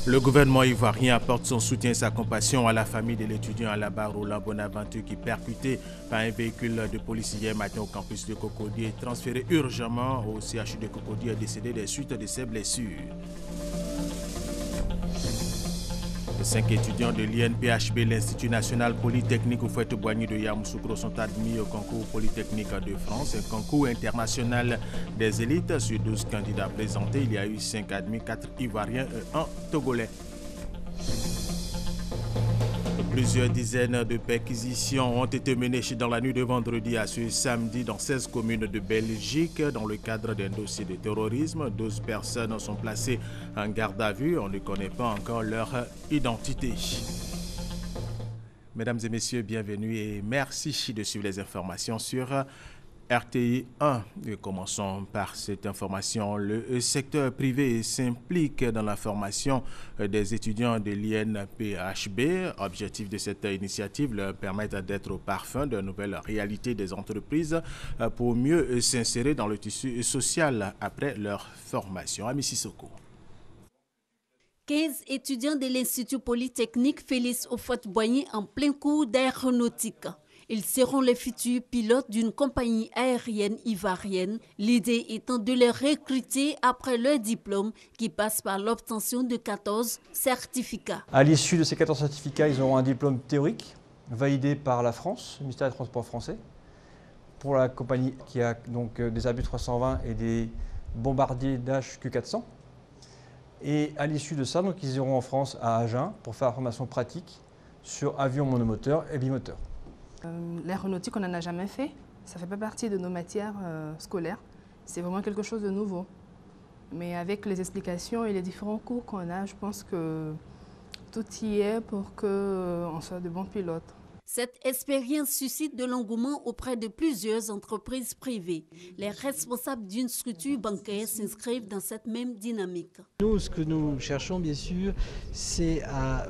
Le gouvernement ivoirien apporte son soutien et sa compassion à la famille de l'étudiant à la barre Roland Bonaventure qui percuté par un véhicule de police hier matin au campus de Cocody est transféré urgemment au CHU de Cocody et décédé des suites de ses blessures. 5 étudiants de l'INPHB, l'Institut national polytechnique Houphouët-Boigny de Yamoussoukro sont admis au concours polytechnique de France, un concours international des élites. Sur 12 candidats présentés, il y a eu 5 admis, 4 Ivoiriens et 1 Togolais. Plusieurs dizaines de perquisitions ont été menées dans la nuit de vendredi à ce samedi dans 16 communes de Belgique dans le cadre d'un dossier de terrorisme. 12 personnes sont placées en garde à vue. On ne connaît pas encore leur identité. Mesdames et messieurs, bienvenue et merci de suivre les informations sur RTI 1. Commençons par cette information. Le secteur privé s'implique dans la formation des étudiants de l'INPHB. Objectif de cette initiative, leur permettre d'être au parfum de nouvelles réalités des entreprises pour mieux s'insérer dans le tissu social après leur formation. Ami Sissoko. 15 étudiants de l'Institut polytechnique Félix Houphouët-Boigny en plein cours d'aéronautique. Ils seront les futurs pilotes d'une compagnie aérienne ivoirienne, l'idée étant de les recruter après leur diplôme qui passe par l'obtention de 14 certificats. À l'issue de ces 14 certificats, ils auront un diplôme théorique validé par la France, le ministère des Transports français, pour la compagnie qui a donc des Airbus 320 et des bombardiers Dash Q400. Et à l'issue de ça, donc, ils iront en France à Agen pour faire la formation pratique sur avions monomoteurs et bimoteurs. L'aéronautique, on n'en a jamais fait. Ça ne fait pas partie de nos matières scolaires. C'est vraiment quelque chose de nouveau. Mais avec les explications et les différents cours qu'on a, je pense que tout y est pour qu'on soit de bons pilotes. Cette expérience suscite de l'engouement auprès de plusieurs entreprises privées. Les responsables d'une structure bancaire s'inscrivent dans cette même dynamique. Nous, ce que nous cherchons, bien sûr, c'est à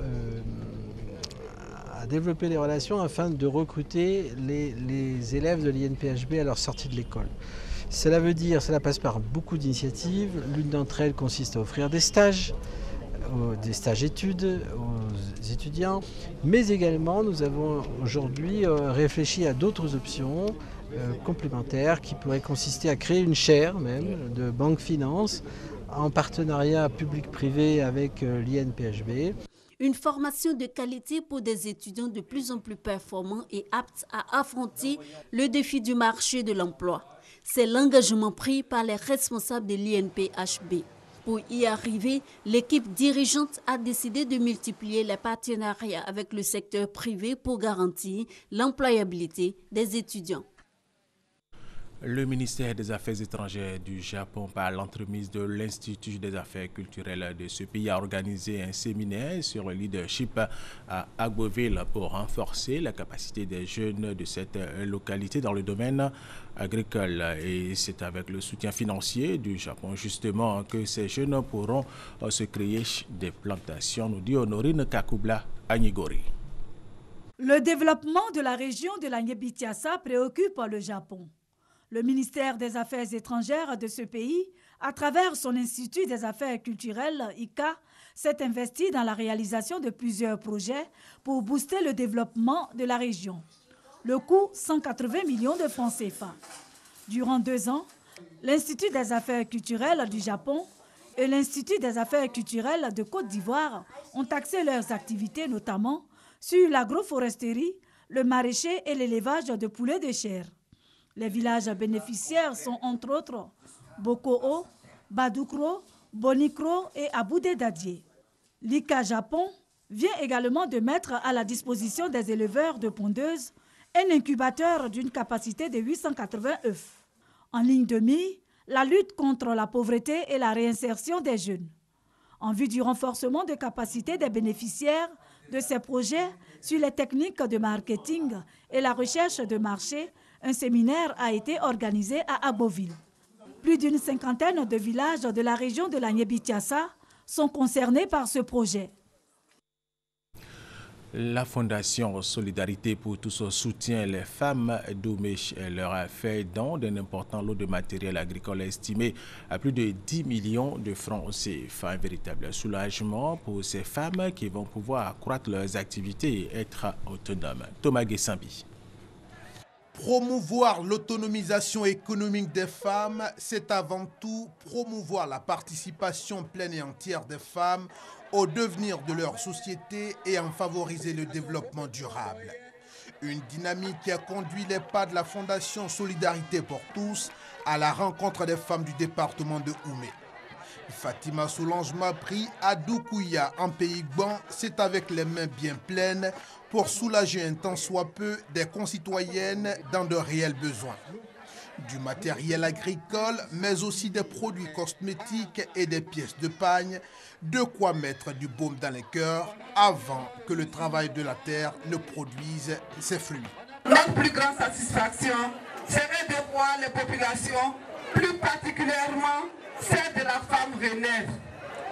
développer les relations afin de recruter les élèves de l'INPHB à leur sortie de l'école. Cela passe par beaucoup d'initiatives. L'une d'entre elles consiste à offrir des stages études aux étudiants, mais également nous avons aujourd'hui réfléchi à d'autres options complémentaires qui pourraient consister à créer une chaire même de banque finance en partenariat public-privé avec l'INPHB. Une formation de qualité pour des étudiants de plus en plus performants et aptes à affronter le défi du marché de l'emploi. C'est l'engagement pris par les responsables de l'INPHB. Pour y arriver, l'équipe dirigeante a décidé de multiplier les partenariats avec le secteur privé pour garantir l'employabilité des étudiants. Le ministère des Affaires étrangères du Japon, par l'entremise de l'Institut des Affaires culturelles de ce pays, a organisé un séminaire sur le leadership à Agboville pour renforcer la capacité des jeunes de cette localité dans le domaine agricole. Et c'est avec le soutien financier du Japon, justement, que ces jeunes pourront se créer des plantations, nous dit Honorine Kakubla Anigori. Le développement de la région de la Nyebitiassa préoccupe le Japon. Le ministère des Affaires étrangères de ce pays, à travers son Institut des Affaires culturelles, ICA, s'est investi dans la réalisation de plusieurs projets pour booster le développement de la région. Le coût, 180 millions de francs CFA. Durant 2 ans, l'Institut des Affaires culturelles du Japon et l'Institut des Affaires culturelles de Côte d'Ivoire ont axé leurs activités notamment sur l'agroforesterie, le maraîcher et l'élevage de poulets de chair. Les villages bénéficiaires sont entre autres Bokoo, Badukro, Bonikro et Aboudé Dadié. L'ICA Japon vient également de mettre à la disposition des éleveurs de pondeuses un incubateur d'une capacité de 880 œufs. En ligne de mire, la lutte contre la pauvreté et la réinsertion des jeunes. En vue du renforcement des capacités des bénéficiaires de ces projets sur les techniques de marketing et la recherche de marché, un séminaire a été organisé à Agboville. Plus d'une 50aine de villages de la région de la Nyebitiassa sont concernés par ce projet. La Fondation Solidarité pour tous soutient les femmes d'Omech. Elle leur a fait don d'un important lot de matériel agricole estimé à plus de 10 millions de francs CFA. Un véritable soulagement pour ces femmes qui vont pouvoir accroître leurs activités et être autonomes. Thomas Guessambi. Promouvoir l'autonomisation économique des femmes, c'est avant tout promouvoir la participation pleine et entière des femmes au devenir de leur société et en favoriser le développement durable. Une dynamique qui a conduit les pas de la Fondation Solidarité pour tous à la rencontre des femmes du département de Oumé. Fatima Solange Mapri à Doukouya, en Pays Gban, c'est avec les mains bien pleines pour soulager un tant soit peu des concitoyennes dans de réels besoins. Du matériel agricole, mais aussi des produits cosmétiques et des pièces de pagne, de quoi mettre du baume dans les cœurs avant que le travail de la terre ne produise ses fruits. Notre plus grande satisfaction serait de voir les populations, plus particulièrement celles de la femme renaître,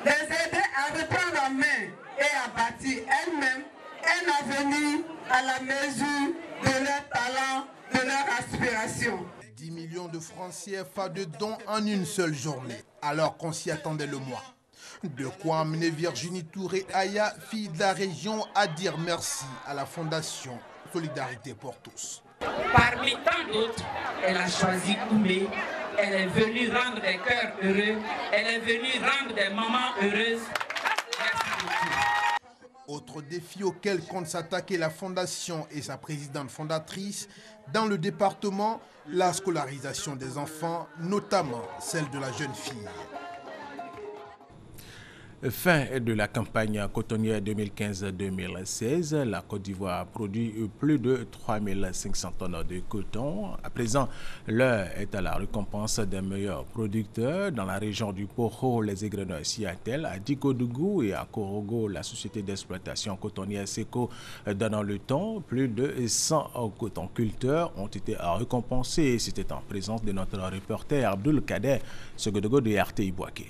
les aider à reprendre en main et à bâtir elles-mêmes un avenir à la mesure de leur talent, de leur aspiration. 10 millions de francs CFA de dons en une seule journée, alors qu'on s'y attendait le mois. De quoi amener Virginie Touré-Aya, fille de la région, à dire merci à la Fondation Solidarité pour tous. Parmi tant d'autres, elle a choisi Oumé. Elle est venue rendre des cœurs heureux. Elle est venue rendre des mamans heureuses. Merci beaucoup. Autre défi auquel compte s'attaquer la Fondation et sa présidente fondatrice, dans le département, la scolarisation des enfants, notamment celle de la jeune fille. Fin de la campagne cotonnière 2015-2016, la Côte d'Ivoire a produit plus de 3500 tonnes de coton. À présent, l'heure est à la récompense des meilleurs producteurs. Dans la région du Poro, les égreneurs s'y attellent. À Dikodougou et à Korogo, la société d'exploitation cotonnière SECO donnant le ton. Plus de 100 cotonculteurs ont été récompensés. C'était en présence de notre reporter Abdul Kader Segodogo de RTI Boaké.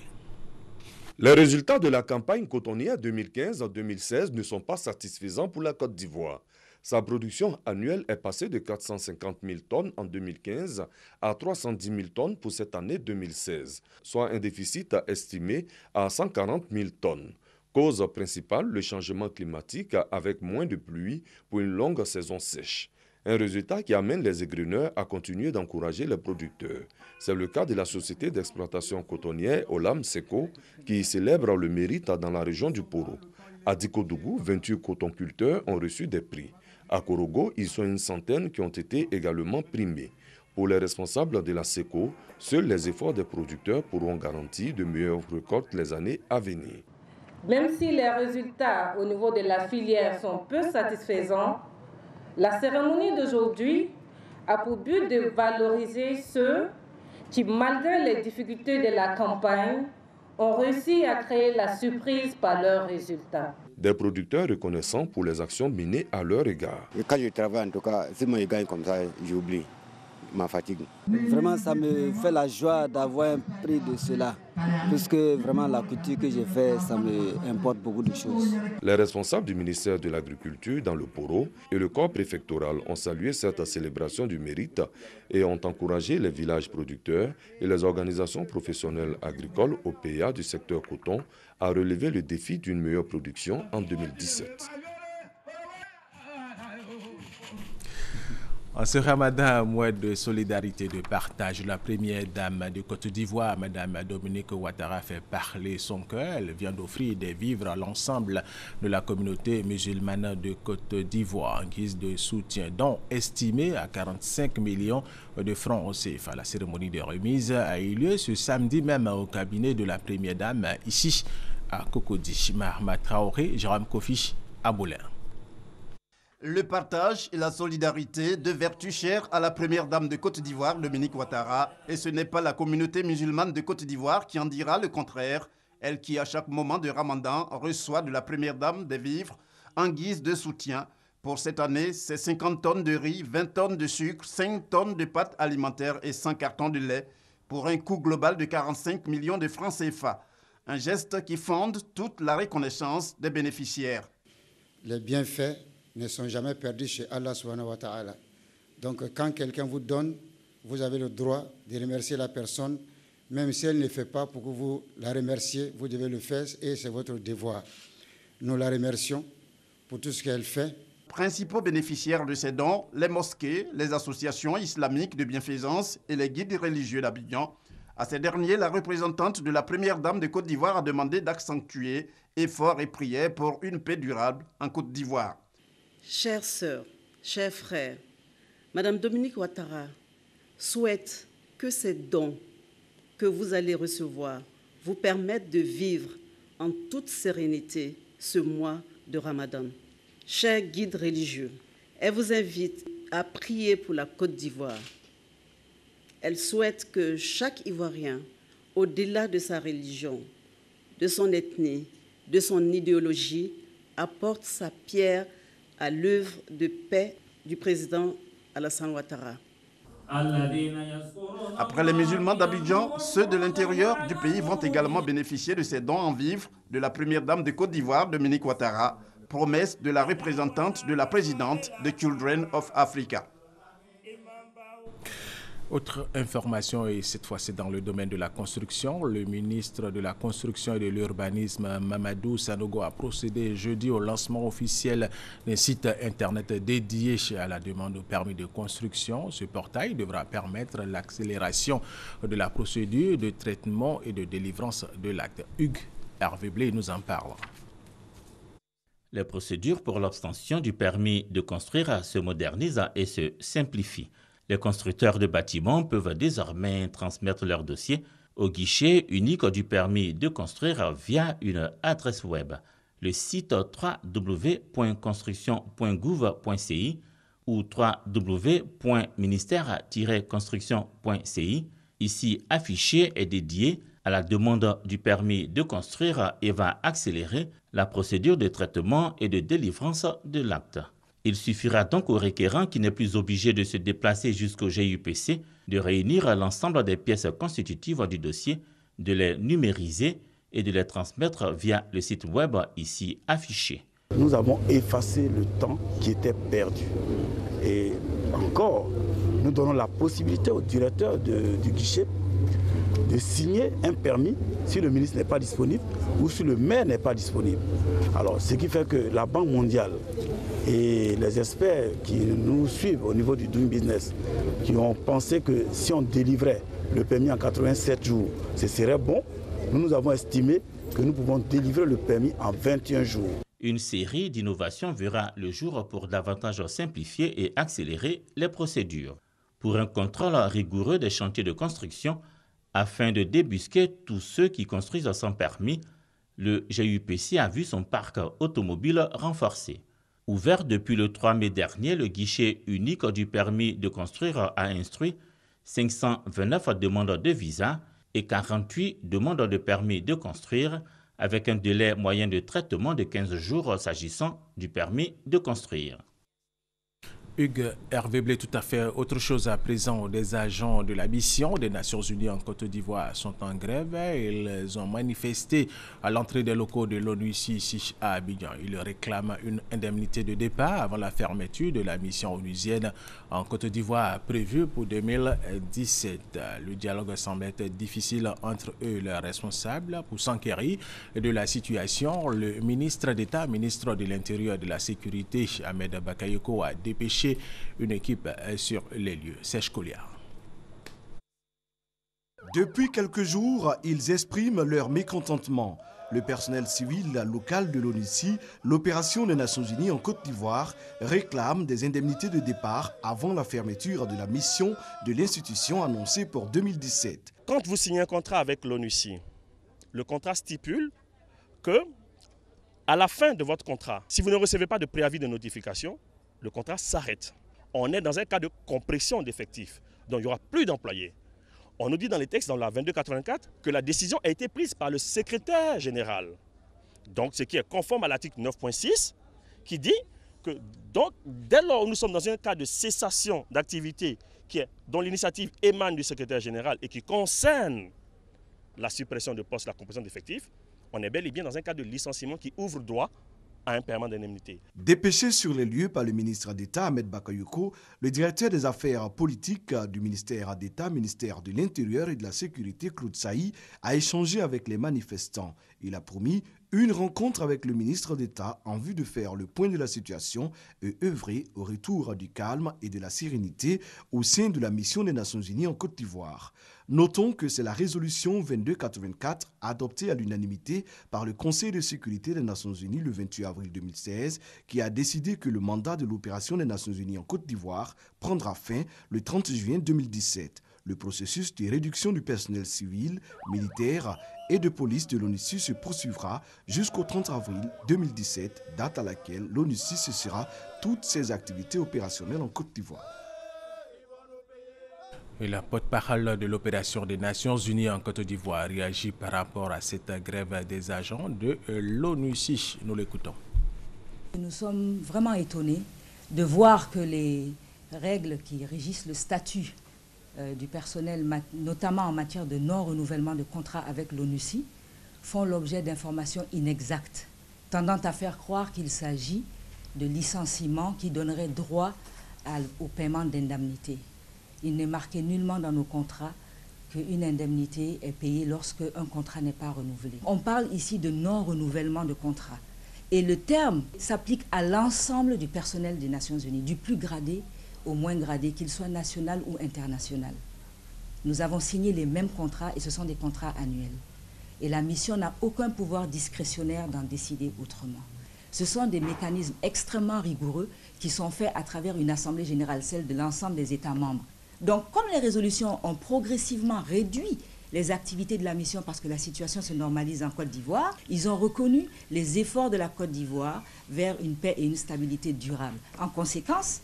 Les résultats de la campagne cotonnière 2015-2016 ne sont pas satisfaisants pour la Côte d'Ivoire. Sa production annuelle est passée de 450 000 tonnes en 2015 à 310 000 tonnes pour cette année 2016, soit un déficit estimé à 140 000 tonnes. Cause principale, le changement climatique avec moins de pluie pour une longue saison sèche. Un résultat qui amène les égreneurs à continuer d'encourager les producteurs. C'est le cas de la société d'exploitation cotonnière Olam Seco qui célèbre le mérite dans la région du Poro. À Dikodougou, 28 cotonculteurs ont reçu des prix. À Korogo, ils sont une centaine qui ont été également primés. Pour les responsables de la Seco, seuls les efforts des producteurs pourront garantir de meilleures récoltes les années à venir. Même si les résultats au niveau de la filière sont peu satisfaisants, la cérémonie d'aujourd'hui a pour but de valoriser ceux qui, malgré les difficultés de la campagne, ont réussi à créer la surprise par leurs résultats. Des producteurs reconnaissants pour les actions menées à leur égard. Et quand je travaille, en tout cas, si moi je gagne comme ça, j'oublie ma fatigue. Vraiment, ça me fait la joie d'avoir un prix de cela. Puisque vraiment la couture que j'ai fait, ça me importe beaucoup de choses. Les responsables du ministère de l'Agriculture dans le Poro et le corps préfectoral ont salué cette célébration du mérite et ont encouragé les villages producteurs et les organisations professionnelles agricoles au PA du secteur coton à relever le défi d'une meilleure production en 2017. En ce ramadan, mois de solidarité, de partage, la première dame de Côte d'Ivoire, Mme Dominique Ouattara, fait parler son cœur. Elle vient d'offrir des vivres à l'ensemble de la communauté musulmane de Côte d'Ivoire en guise de soutien, dont estimé à 45 millions de francs CFA. La cérémonie de remise a eu lieu ce samedi même au cabinet de la première dame, ici à Cocody. Mahama Traoré, Jérôme Kofi, à Boulin. Le partage et la solidarité, deux vertus chères à la première dame de Côte d'Ivoire, Dominique Ouattara. Et ce n'est pas la communauté musulmane de Côte d'Ivoire qui en dira le contraire. Elle qui, à chaque moment de Ramadan, reçoit de la première dame des vivres en guise de soutien. Pour cette année, c'est 50 tonnes de riz, 20 tonnes de sucre, 5 tonnes de pâtes alimentaires et 100 cartons de lait pour un coût global de 45 millions de francs CFA. Un geste qui fonde toute la reconnaissance des bénéficiaires. les bienfaits ne sont jamais perdus chez Allah subhanahu wa ta'ala. Donc quand quelqu'un vous donne, vous avez le droit de remercier la personne, même si elle ne le fait pas pour que vous la remerciez, vous devez le faire et c'est votre devoir. Nous la remercions pour tout ce qu'elle fait. Principaux bénéficiaires de ces dons, les mosquées, les associations islamiques de bienfaisance et les guides religieux d'Abidjan. À ces derniers, la représentante de la première dame de Côte d'Ivoire a demandé d'accentuer efforts et prières pour une paix durable en Côte d'Ivoire. Chères sœurs, chers frères, Madame Dominique Ouattara souhaite que ces dons que vous allez recevoir vous permettent de vivre en toute sérénité ce mois de Ramadan. Chers guides religieux, elle vous invite à prier pour la Côte d'Ivoire. Elle souhaite que chaque Ivoirien, au-delà de sa religion, de son ethnie, de son idéologie, apporte sa pierre à l'œuvre de paix du président Alassane Ouattara. Après les musulmans d'Abidjan, ceux de l'intérieur du pays vont également bénéficier de ces dons en vivres de la première dame de Côte d'Ivoire, Dominique Ouattara, promesse de la représentante de la présidente de Children of Africa. Autre information, et cette fois c'est dans le domaine de la construction. Le ministre de la Construction et de l'Urbanisme, Mamadou Sanogo, a procédé jeudi au lancement officiel d'un site internet dédié à la demande au permis de construction. Ce portail devra permettre l'accélération de la procédure de traitement et de délivrance de l'acte. Hugues Hervé Blé nous en parle. Les procédures pour l'obtention du permis de construire se modernisent et se simplifient. Les constructeurs de bâtiments peuvent désormais transmettre leur dossier au guichet unique du permis de construire via une adresse web. Le site www.construction.gouv.ci ou www.ministère-construction.ci, ici affiché, est dédié à la demande du permis de construire et va accélérer la procédure de traitement et de délivrance de l'acte. Il suffira donc au requérant qui n'est plus obligé de se déplacer jusqu'au GIUPC de réunir l'ensemble des pièces constitutives du dossier, de les numériser et de les transmettre via le site web ici affiché. Nous avons effacé le temps qui était perdu. Et encore, nous donnons la possibilité au directeur du guichet de signer un permis si le ministre n'est pas disponible ou si le maire n'est pas disponible. Alors, ce qui fait que la Banque mondiale et les experts qui nous suivent au niveau du Doing Business, qui ont pensé que si on délivrait le permis en 87 jours, ce serait bon, nous avons estimé que nous pouvons délivrer le permis en 21 jours. Une série d'innovations verra le jour pour davantage simplifier et accélérer les procédures. Pour un contrôle rigoureux des chantiers de construction, afin de débusquer tous ceux qui construisent sans permis, le GIUPC a vu son parc automobile renforcé. Ouvert depuis le 3 mai dernier, le guichet unique du permis de construire a instruit 529 demandes de visa et 48 demandes de permis de construire, avec un délai moyen de traitement de 15 jours s'agissant du permis de construire. Hugues Hervé Blé, tout à fait. Autre chose à présent, des agents de la mission des Nations Unies en Côte d'Ivoire sont en grève. Ils ont manifesté à l'entrée des locaux de l'ONU ici à Abidjan. Ils réclament une indemnité de départ avant la fermeture de la mission onusienne en Côte d'Ivoire prévue pour 2017. Le dialogue semble être difficile entre eux et leurs responsables. Pour s'enquérir de la situation, le ministre d'État, ministre de l'Intérieur et de la Sécurité, Ahmed Bakayoko, a dépêché une équipe sur les lieux. Serge Colliard. Depuis quelques jours, ils expriment leur mécontentement. Le personnel civil local de l'ONUCI, l'opération des Nations Unies en Côte d'Ivoire, réclame des indemnités de départ avant la fermeture de la mission de l'institution annoncée pour 2017. Quand vous signez un contrat avec l'ONUCI, le contrat stipule que, à la fin de votre contrat, si vous ne recevez pas de préavis de notification, le contrat s'arrête. On est dans un cas de compression d'effectifs, donc il n'y aura plus d'employés. On nous dit dans les textes, dans la 2284, que la décision a été prise par le secrétaire général. Donc, ce qui est conforme à l'article 9.6, qui dit que donc, dès lors où nous sommes dans un cas de cessation d'activité dont l'initiative émane du secrétaire général et qui concerne la suppression de postes, la compression d'effectifs, on est bel et bien dans un cas de licenciement qui ouvre droit à un paiement d'indemnité. Dépêché sur les lieux par le ministre d'État Ahmed Bakayoko, le directeur des affaires politiques du ministère d'État, ministère de l'Intérieur et de la Sécurité, Claude Saï, a échangé avec les manifestants. Il a promis une rencontre avec le ministre d'État en vue de faire le point de la situation et œuvrer au retour du calme et de la sérénité au sein de la mission des Nations Unies en Côte d'Ivoire. Notons que c'est la résolution 2284 adoptée à l'unanimité par le Conseil de sécurité des Nations Unies le 28 avril 2016 qui a décidé que le mandat de l'opération des Nations Unies en Côte d'Ivoire prendra fin le 30 juin 2017. Le processus de réduction du personnel civil, militaire et de police de l'ONUCI se poursuivra jusqu'au 30 avril 2017, date à laquelle l'ONUCI cessera toutes ses activités opérationnelles en Côte d'Ivoire. Et la porte-parole de l'opération des Nations Unies en Côte d'Ivoire réagit par rapport à cette grève des agents de l'ONUCI. Nous l'écoutons. Nous sommes vraiment étonnés de voir que les règles qui régissent le statut du personnel, notamment en matière de non-renouvellement de contrat avec l'ONUCI, font l'objet d'informations inexactes, tendant à faire croire qu'il s'agit de licenciements qui donneraient droit au paiement d'indemnités. Il n'est marqué nullement dans nos contrats qu'une indemnité est payée lorsque un contrat n'est pas renouvelé. On parle ici de non-renouvellement de contrat. Et le terme s'applique à l'ensemble du personnel des Nations Unies, du plus gradé au moins gradé, qu'il soit national ou international. Nous avons signé les mêmes contrats et ce sont des contrats annuels. Et la mission n'a aucun pouvoir discrétionnaire d'en décider autrement. Ce sont des mécanismes extrêmement rigoureux qui sont faits à travers une assemblée générale, celle de l'ensemble des États membres. Donc, comme les résolutions ont progressivement réduit les activités de la mission parce que la situation se normalise en Côte d'Ivoire, ils ont reconnu les efforts de la Côte d'Ivoire vers une paix et une stabilité durable. En conséquence,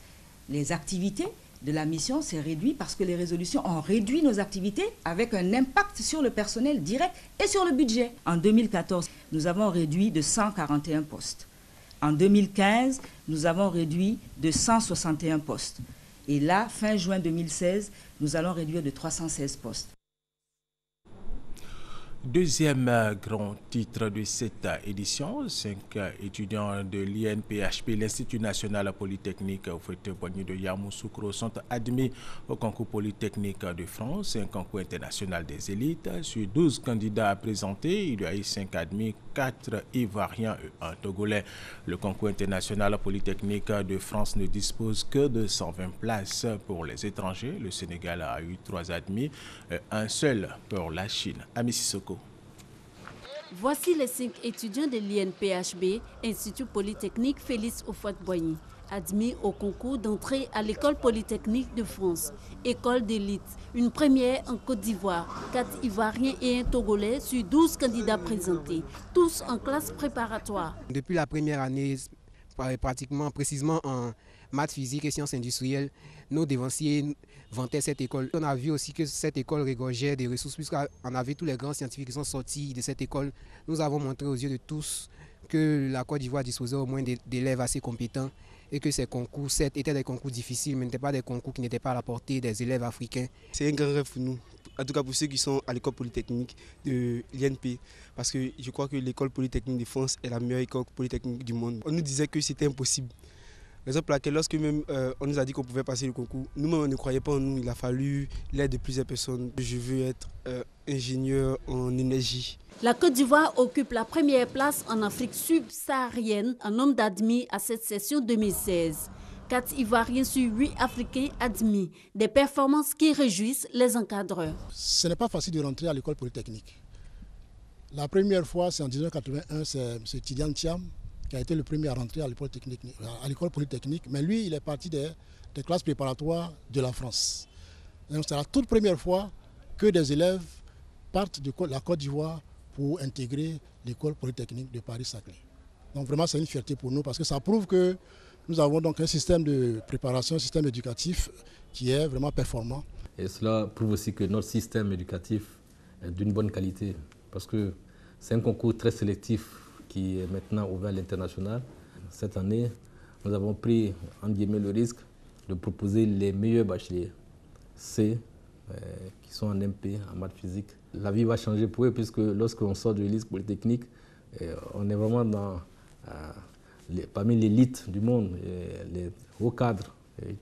les activités de la mission s'est réduit parce que les résolutions ont réduit nos activités avec un impact sur le personnel direct et sur le budget. En 2014, nous avons réduit de 141 postes. En 2015, nous avons réduit de 161 postes. Et là, fin juin 2016, nous allons réduire de 316 postes. Deuxième grand titre de cette édition, 5 étudiants de l'INPHP, l'Institut national polytechnique Houphouët-Boigny de Yamoussoukro, sont admis au concours polytechnique de France, un concours international des élites. Sur 12 candidats présentés, il y a eu 5 admis, 4 Ivoiriens et 1 Togolais. Le concours international polytechnique de France ne dispose que de 120 places pour les étrangers. Le Sénégal a eu 3 admis, un seul pour la Chine. Ami Sissoko. Voici les 5 étudiants de l'INPHB, Institut Polytechnique Félix Houphouët-Boigny, admis au concours d'entrée à l'École Polytechnique de France, école d'élite, une première en Côte d'Ivoire, 4 Ivoiriens et un Togolais sur 12 candidats présentés, tous en classe préparatoire. Depuis la première année, précisément en maths, physique et sciences industrielles, nos devanciers vantaient cette école. On a vu aussi que cette école regorgeait des ressources, puisqu'on avait tous les grands scientifiques qui sont sortis de cette école. Nous avons montré aux yeux de tous que la Côte d'Ivoire disposait au moins d'élèves assez compétents et que ces concours, certes, étaient des concours difficiles, mais n'étaient pas des concours qui n'étaient pas à la portée des élèves africains. C'est un grand rêve pour nous, en tout cas pour ceux qui sont à l'école polytechnique de l'INP, parce que je crois que l'école polytechnique de France est la meilleure école polytechnique du monde. On nous disait que c'était impossible. Raison pour laquelle lorsque même on nous a dit qu'on pouvait passer le concours, nous-mêmes on ne croyait pas en nous, il a fallu l'aide de plusieurs personnes. Je veux être ingénieur en énergie. La Côte d'Ivoire occupe la première place en Afrique subsaharienne en nombre d'admis à cette session 2016. 4 Ivoiriens sur 8 Africains admis, des performances qui réjouissent les encadreurs. Ce n'est pas facile de rentrer à l'école polytechnique. La première fois, c'est en 1981, c'est M. Tidiane Thiam qui a été le premier à rentrer à l'école polytechnique. Mais lui, il est parti des classes préparatoires de la France. C'est la toute première fois que des élèves partent de la Côte d'Ivoire pour intégrer l'école polytechnique de Paris-Saclay. Donc vraiment, c'est une fierté pour nous parce que ça prouve que nous avons donc un système de préparation, un système éducatif qui est vraiment performant. Et cela prouve aussi que notre système éducatif est d'une bonne qualité parce que c'est un concours très sélectif qui est maintenant ouvert à l'international. Cette année, nous avons pris entre guillemets, le risque de proposer les meilleurs bacheliers C qui sont en MP, en maths physique. La vie va changer pour eux puisque lorsqu'on sort de l'ISC Polytechnique, on est vraiment dans parmi l'élite du monde, les hauts cadres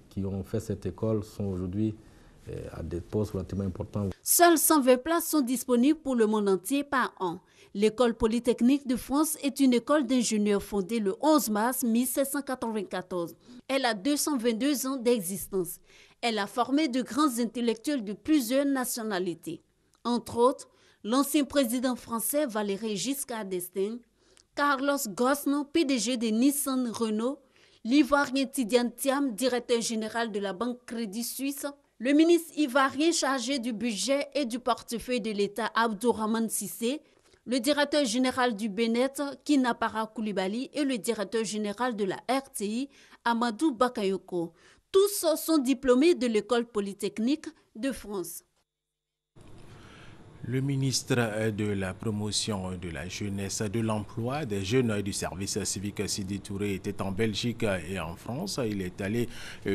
qui ont fait cette école sont aujourd'hui à des postes relativement importants. Seules 120 places sont disponibles pour le monde entier par an. L'École polytechnique de France est une école d'ingénieurs fondée le 11 mars 1794. Elle a 222 ans d'existence. Elle a formé de grands intellectuels de plusieurs nationalités. Entre autres, l'ancien président français Valéry Giscard d'Estaing, Carlos Ghosn, PDG de Nissan Renault, l'Ivoirien Tidiane Thiam, directeur général de la Banque Crédit Suisse, le ministre ivoirien chargé du budget et du portefeuille de l'État Abdourahmane Cissé, le directeur général du Bénin Kinapara Koulibaly et le directeur général de la RTI Amadou Bakayoko. Tous sont diplômés de l'École polytechnique de France. Le ministre de la Promotion de la Jeunesse, de l'Emploi, des Jeunes et du Service civique Sidi Touré était en Belgique et en France. Il est allé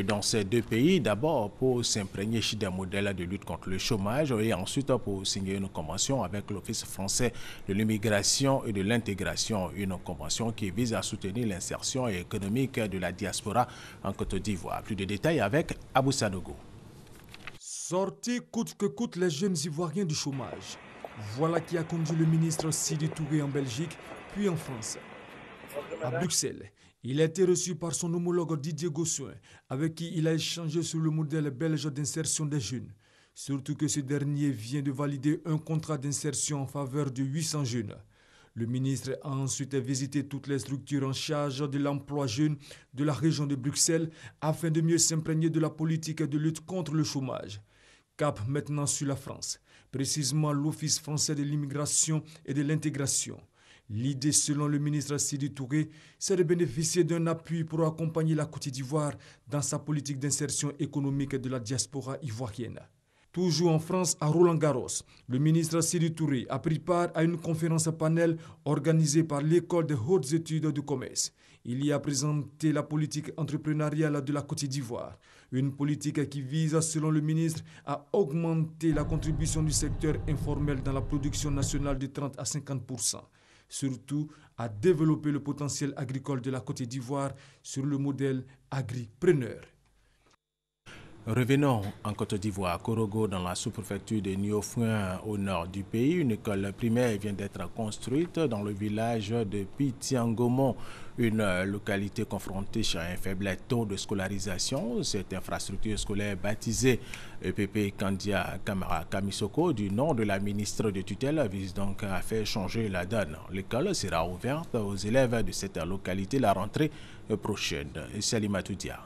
dans ces deux pays d'abord pour s'imprégner d'un modèle de lutte contre le chômage et ensuite pour signer une convention avec l'Office français de l'immigration et de l'intégration, une convention qui vise à soutenir l'insertion économique de la diaspora en Côte d'Ivoire. Plus de détails avec Abou Sanogo. Sortir coûte que coûte les jeunes Ivoiriens du chômage. Voilà qui a conduit le ministre Sidi Touré en Belgique, puis en France. À Bruxelles, il a été reçu par son homologue Didier Gossuin, avec qui il a échangé sur le modèle belge d'insertion des jeunes. Surtout que ce dernier vient de valider un contrat d'insertion en faveur de 800 jeunes. Le ministre a ensuite visité toutes les structures en charge de l'emploi jeune de la région de Bruxelles afin de mieux s'imprégner de la politique de lutte contre le chômage. Cap maintenant sur la France, précisément l'Office français de l'immigration et de l'intégration. L'idée, selon le ministre Sidi Touré, c'est de bénéficier d'un appui pour accompagner la Côte d'Ivoire dans sa politique d'insertion économique de la diaspora ivoirienne. Toujours en France, à Roland-Garros, le ministre Sidi Touré a pris part à une conférence panel organisée par l'École des hautes études de commerce. Il y a présenté la politique entrepreneuriale de la Côte d'Ivoire, une politique qui vise, selon le ministre, à augmenter la contribution du secteur informel dans la production nationale de 30 à 50%, surtout à développer le potentiel agricole de la Côte d'Ivoire sur le modèle agripreneur. Revenons en Côte d'Ivoire, Korogo, dans la sous-préfecture de Niofouin, au nord du pays. Une école primaire vient d'être construite dans le village de Pitiangomon, une localité confrontée à un faible taux de scolarisation. Cette infrastructure scolaire baptisée EPP Kandia Kamara Kamisoko, du nom de la ministre de tutelle, vise donc à faire changer la donne. L'école sera ouverte aux élèves de cette localité la rentrée prochaine. Salima Toudia.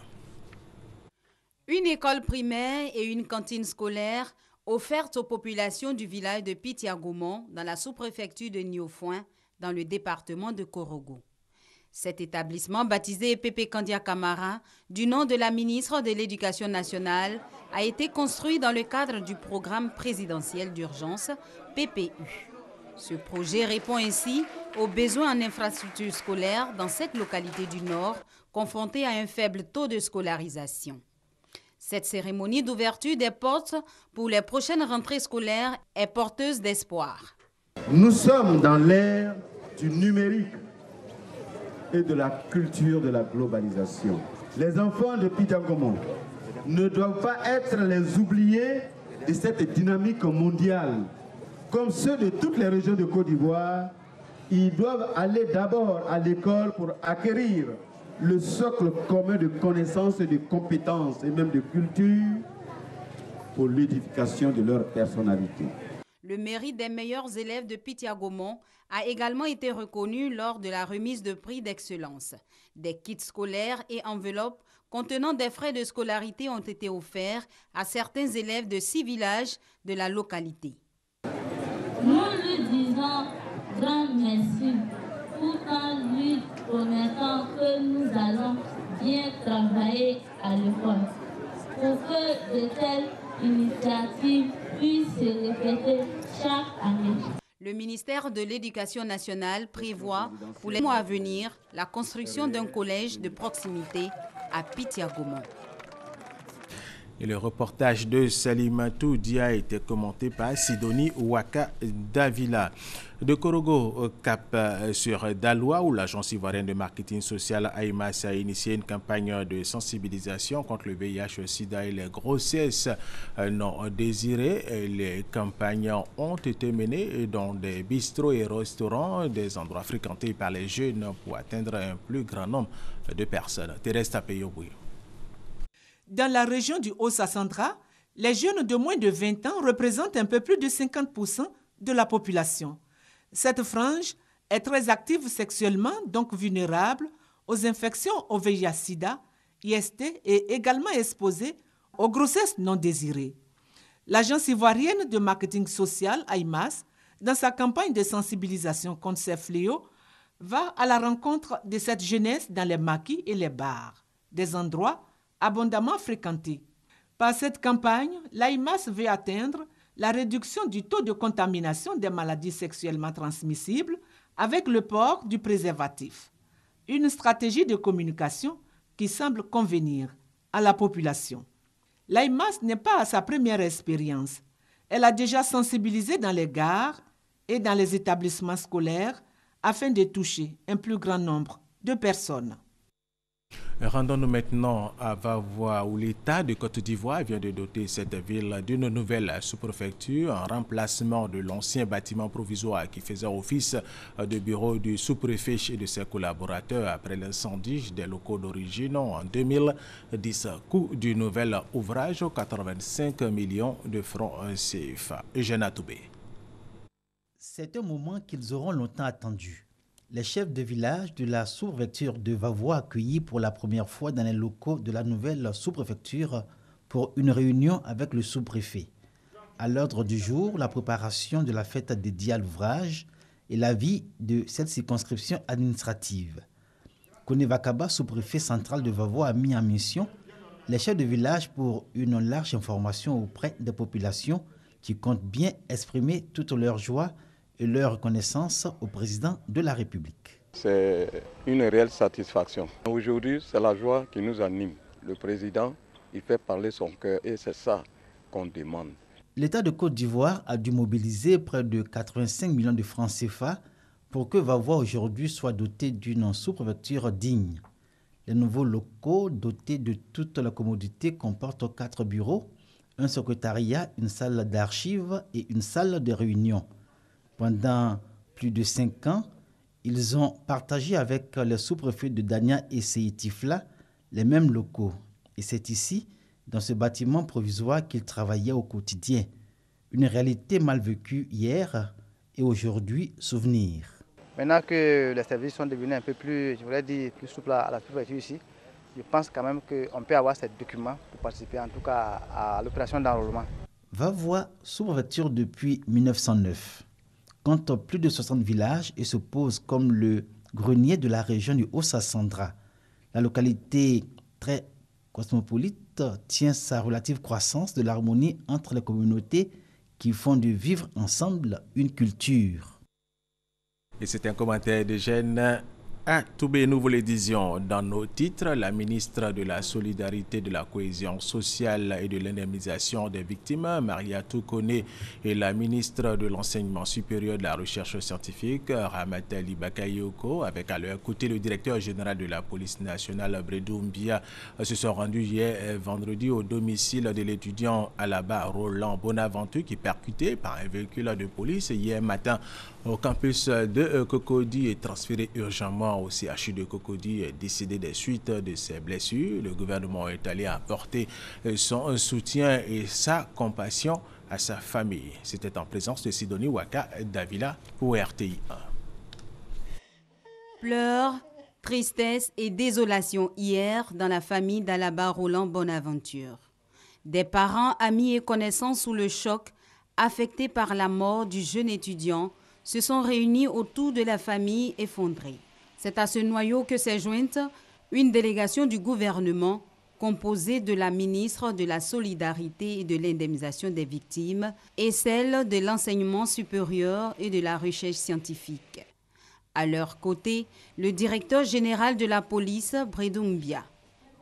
Une école primaire et une cantine scolaire offertes aux populations du village de Pitiangomon dans la sous-préfecture de Niofouin dans le département de Korogo. Cet établissement, baptisé Pépé Kandia Kamara, du nom de la ministre de l'Éducation nationale, a été construit dans le cadre du programme présidentiel d'urgence PPU. Ce projet répond ainsi aux besoins en infrastructures scolaires dans cette localité du Nord, confrontée à un faible taux de scolarisation. Cette cérémonie d'ouverture des portes pour les prochaines rentrées scolaires est porteuse d'espoir. Nous sommes dans l'ère du numérique et de la culture de la globalisation. Les enfants de Pitiangomon ne doivent pas être les oubliés de cette dynamique mondiale. Comme ceux de toutes les régions de Côte d'Ivoire, ils doivent aller d'abord à l'école pour acquérir le socle commun de connaissances et de compétences et même de culture pour l'édification de leur personnalité. Le mérite des meilleurs élèves de Pitiangomon a également été reconnu lors de la remise de prix d'excellence. Des kits scolaires et enveloppes contenant des frais de scolarité ont été offerts à certains élèves de 6 villages de la localité. Nous lui disons grand merci, tout en lui promettant que nous allons bien travailler à l'école pour que de telles initiatives puissent se répéter chaque année. Le ministère de l'Éducation nationale prévoit pour les mois à venir la construction d'un collège de proximité à Pitiangomon. Et le reportage de Salimatou Dia a été commenté par Sidonie Ouaka Davila. De Korogo au Cap sur Daloa, où l'agence ivoirienne de marketing social AIMAS a initié une campagne de sensibilisation contre le VIH-Sida et les grossesses non désirées. Les campagnes ont été menées dans des bistrots et restaurants, des endroits fréquentés par les jeunes pour atteindre un plus grand nombre de personnes. Thérèse Tapeyoboui. Dans la région du Haut-Sassandra, les jeunes de moins de 20 ans représentent un peu plus de 50% de la population. Cette frange est très active sexuellement, donc vulnérable aux infections au VIH-Sida, IST et également exposée aux grossesses non désirées. L'agence ivoirienne de marketing social, AIMAS, dans sa campagne de sensibilisation contre ces fléaux, va à la rencontre de cette jeunesse dans les maquis et les bars, des endroits abondamment fréquentés. Par cette campagne, l'AIMAS veut atteindre la réduction du taux de contamination des maladies sexuellement transmissibles avec le port du préservatif. Une stratégie de communication qui semble convenir à la population. L'AIMAS n'est pas à sa première expérience. Elle a déjà sensibilisé dans les gares et dans les établissements scolaires afin de toucher un plus grand nombre de personnes. Rendons-nous maintenant à Vavois, où l'État de Côte d'Ivoire vient de doter cette ville d'une nouvelle sous-préfecture en remplacement de l'ancien bâtiment provisoire qui faisait office de bureau du sous-préfet et de ses collaborateurs après l'incendie des locaux d'origine en 2010. Coût du nouvel ouvrage, 85 millions de francs CFA. Eugène Atoubé. C'est un moment qu'ils auront longtemps attendu. Les chefs de village de la sous-préfecture de Vavois accueillis pour la première fois dans les locaux de la nouvelle sous-préfecture pour une réunion avec le sous-préfet. À l'ordre du jour, la préparation de la fête dédiée à l'ouvrage et la vie de cette circonscription administrative. Kone Vakaba, sous-préfet central de Vavois, a mis en mission les chefs de village pour une large information auprès des populations qui comptent bien exprimer toute leur joie et leur reconnaissance au président de la République. C'est une réelle satisfaction. Aujourd'hui, c'est la joie qui nous anime. Le président, il fait parler son cœur et c'est ça qu'on demande. L'État de Côte d'Ivoire a dû mobiliser près de 85 millions de francs CFA pour que Vavois aujourd'hui soit doté d'une sous-préfecture digne. Les nouveaux locaux dotés de toutes les commodités comportent 4 bureaux, un secrétariat, une salle d'archives et une salle de réunion. Pendant plus de 5 ans, ils ont partagé avec les sous-préfets de Dania et Séitifla les mêmes locaux. Et c'est ici, dans ce bâtiment provisoire, qu'ils travaillaient au quotidien. Une réalité mal vécue hier et aujourd'hui souvenir. Maintenant que les services sont devenus un peu plus, je voudrais dire, plus souples à la sous-préfecture ici, je pense quand même qu'on peut avoir ces documents pour participer en tout cas à l'opération d'enrôlement. Vavois, sous-préfecture depuis 1909. Compte plus de 60 villages et se pose comme le grenier de la région du Haut-Sassandra. La localité très cosmopolite tient sa relative croissance de l'harmonie entre les communautés qui font de vivre ensemble une culture. Et c'est un commentaire de Jeanne Atoubé. Nous vous le disions dans nos titres, la ministre de la Solidarité, de la Cohésion sociale et de l'indemnisation des victimes, Mariatou Kone, et la ministre de l'Enseignement supérieur de la Recherche scientifique, Ramatali Bakayoko, avec à leur côté le directeur général de la police nationale, Bredou Mbia, se sont rendus hier vendredi au domicile de l'étudiant Alaba Roland Bonaventure qui percuté par un véhicule de police hier matin au campus de Cocody et transféré urgemment au CHU de Cocody, décédé des suites de ses blessures. Le gouvernement est allé apporter son soutien et sa compassion à sa famille. C'était en présence de Sidonie Ouaka Davila pour RTI 1. Pleurs, tristesse et désolation hier dans la famille d'Alaba Roland Bonaventure. Des parents, amis et connaissances sous le choc, affectés par la mort du jeune étudiant, se sont réunis autour de la famille effondrée. C'est à ce noyau que s'est jointe une délégation du gouvernement composée de la ministre de la Solidarité et de l'indemnisation des victimes et celle de l'enseignement supérieur et de la recherche scientifique. À leur côté, le directeur général de la police, Bredou Mbia.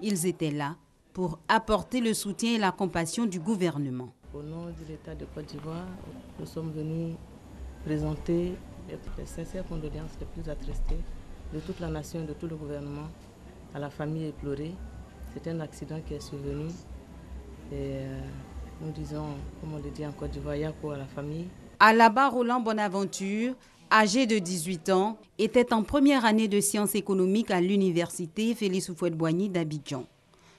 Ils étaient là pour apporter le soutien et la compassion du gouvernement. Au nom de l'État de Côte d'Ivoire, nous sommes venus présenter les sincères condoléances les plus attristées de toute la nation et de tout le gouvernement à la famille éplorée. C'est un accident qui est survenu et nous disons, comme on le dit en Côte d'Ivoire, Yako à la famille. Alaba Roland Bonaventure, âgé de 18 ans, était en première année de sciences économiques à l'université Félix Houphouët-Boigny d'Abidjan.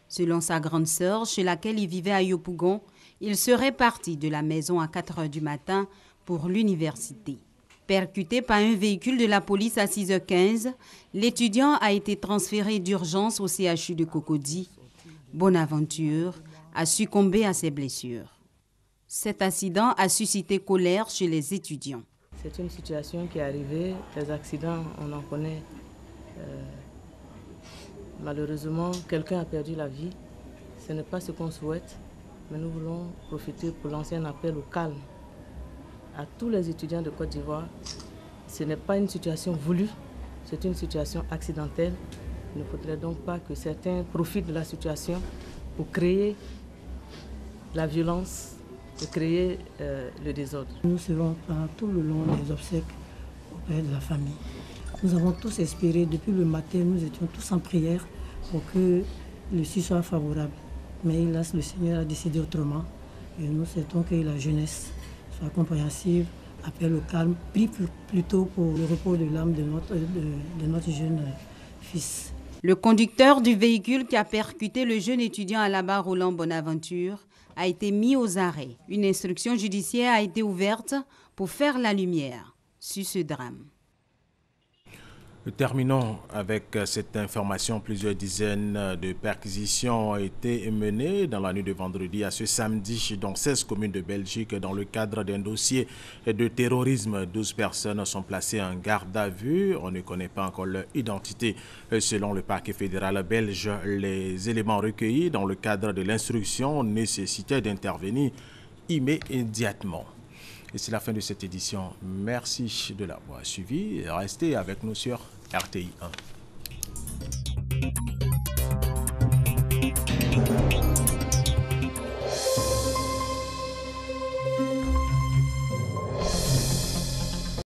Selon sa grande sœur, chez laquelle il vivait à Yopougon, il serait parti de la maison à 4 h du matin pour l'université. Percuté par un véhicule de la police à 6h15, l'étudiant a été transféré d'urgence au CHU de Cocody. Bonaventure a succombé à ses blessures. Cet accident a suscité colère chez les étudiants. C'est une situation qui est arrivée, les accidents, on en connaît. Malheureusement, quelqu'un a perdu la vie. Ce n'est pas ce qu'on souhaite, mais nous voulons profiter pour lancer un appel au calme à tous les étudiants de Côte d'Ivoire. Ce n'est pas une situation voulue, c'est une situation accidentelle. Il ne faudrait donc pas que certains profitent de la situation pour créer la violence, pour créer le désordre. Nous serons pendant tout le long des obsèques auprès de la famille. Nous avons tous espéré, depuis le matin, nous étions tous en prière pour que le sujet soit favorable. Mais hélas, le Seigneur a décidé autrement. Et nous souhaitons que la jeunesse soit compréhensive, appelle au calme, prie plutôt pour le repos de l'âme de notre jeune fils. Le conducteur du véhicule qui a percuté le jeune étudiant Alaba Roland Bonaventure a été mis aux arrêts. Une instruction judiciaire a été ouverte pour faire la lumière sur ce drame. Terminons avec cette information. Plusieurs dizaines de perquisitions ont été menées dans la nuit de vendredi à ce samedi dans 16 communes de Belgique dans le cadre d'un dossier de terrorisme. 12 personnes sont placées en garde à vue. On ne connaît pas encore leur identité. Selon le parquet fédéral belge, les éléments recueillis dans le cadre de l'instruction nécessitaient d'intervenir immédiatement. Et c'est la fin de cette édition. Merci de l'avoir suivi. Restez avec nous sur RTI 1.